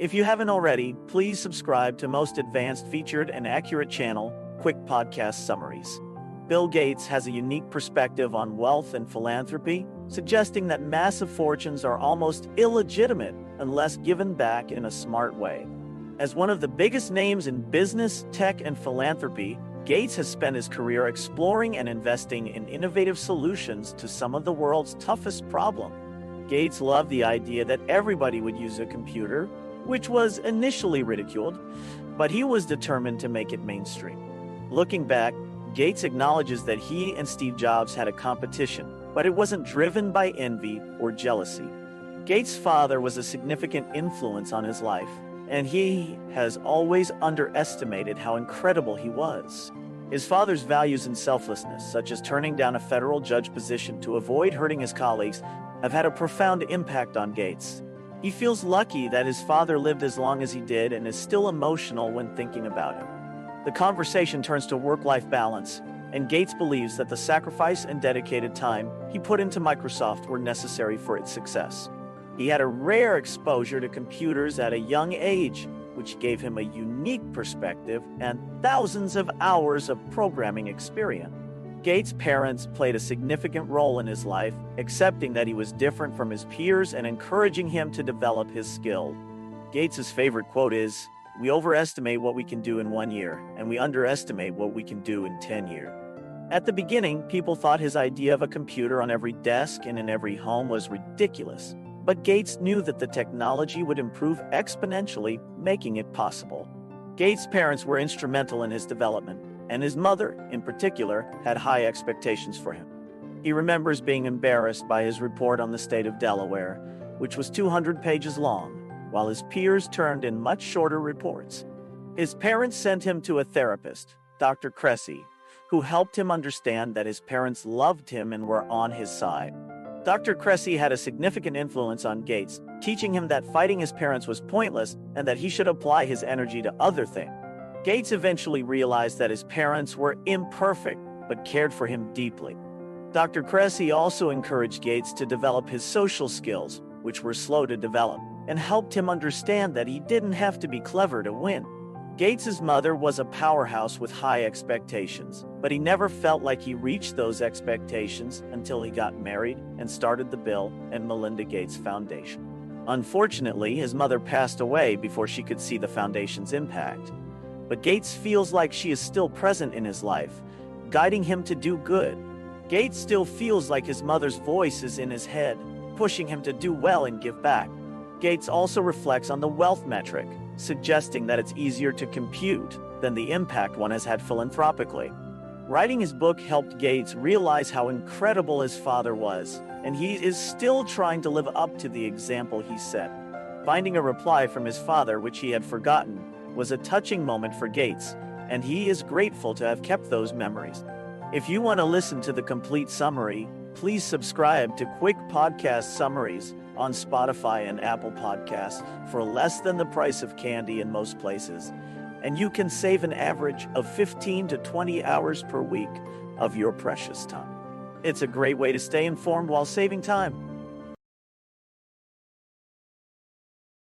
If you haven't already, please subscribe to Most Advanced Featured and Accurate Channel, Quick Podcast Summaries. Bill Gates has a unique perspective on wealth and philanthropy, suggesting that massive fortunes are almost illegitimate unless given back in a smart way. As one of the biggest names in business, tech, and philanthropy, Gates has spent his career exploring and investing in innovative solutions to some of the world's toughest problems. Gates loved the idea that everybody would use a computer, which was initially ridiculed, but he was determined to make it mainstream. Looking back, Gates acknowledges that he and Steve Jobs had a competition, but it wasn't driven by envy or jealousy. Gates' father was a significant influence on his life, and he has always underestimated how incredible he was. His father's values and selflessness, such as turning down a federal judge position to avoid hurting his colleagues, have had a profound impact on Gates. He feels lucky that his father lived as long as he did and is still emotional when thinking about him. The conversation turns to work-life balance, and Gates believes that the sacrifice and dedicated time he put into Microsoft were necessary for its success. He had a rare exposure to computers at a young age, which gave him a unique perspective and thousands of hours of programming experience. Gates' parents played a significant role in his life, accepting that he was different from his peers and encouraging him to develop his skill. Gates' favorite quote is, "We overestimate what we can do in 1 year, and we underestimate what we can do in 10 years." At the beginning, people thought his idea of a computer on every desk and in every home was ridiculous. But Gates knew that the technology would improve exponentially, making it possible. Gates' parents were instrumental in his development, and his mother, in particular, had high expectations for him. He remembers being embarrassed by his report on the state of Delaware, which was 200 pages long, while his peers turned in much shorter reports. His parents sent him to a therapist, Dr. Cressy, who helped him understand that his parents loved him and were on his side. Dr. Cressy had a significant influence on Gates, teaching him that fighting his parents was pointless and that he should apply his energy to other things. Gates eventually realized that his parents were imperfect, but cared for him deeply. Dr. Cressy also encouraged Gates to develop his social skills, which were slow to develop, and helped him understand that he didn't have to be clever to win. Gates's mother was a powerhouse with high expectations, but he never felt like he reached those expectations until he got married and started the Bill and Melinda Gates Foundation. Unfortunately, his mother passed away before she could see the foundation's impact. But Gates feels like she is still present in his life, guiding him to do good. Gates still feels like his mother's voice is in his head, pushing him to do well and give back. Gates also reflects on the wealth metric, suggesting that it's easier to compute than the impact one has had philanthropically. Writing his book helped Gates realize how incredible his father was, and he is still trying to live up to the example he set. Finding a reply from his father, which he had forgotten, was a touching moment for Gates, and he is grateful to have kept those memories. If you want to listen to the complete summary, please subscribe to Quick Podcast Summaries on Spotify and Apple Podcasts for less than the price of candy in most places, and you can save an average of 15 to 20 hours per week of your precious time. It's a great way to stay informed while saving time.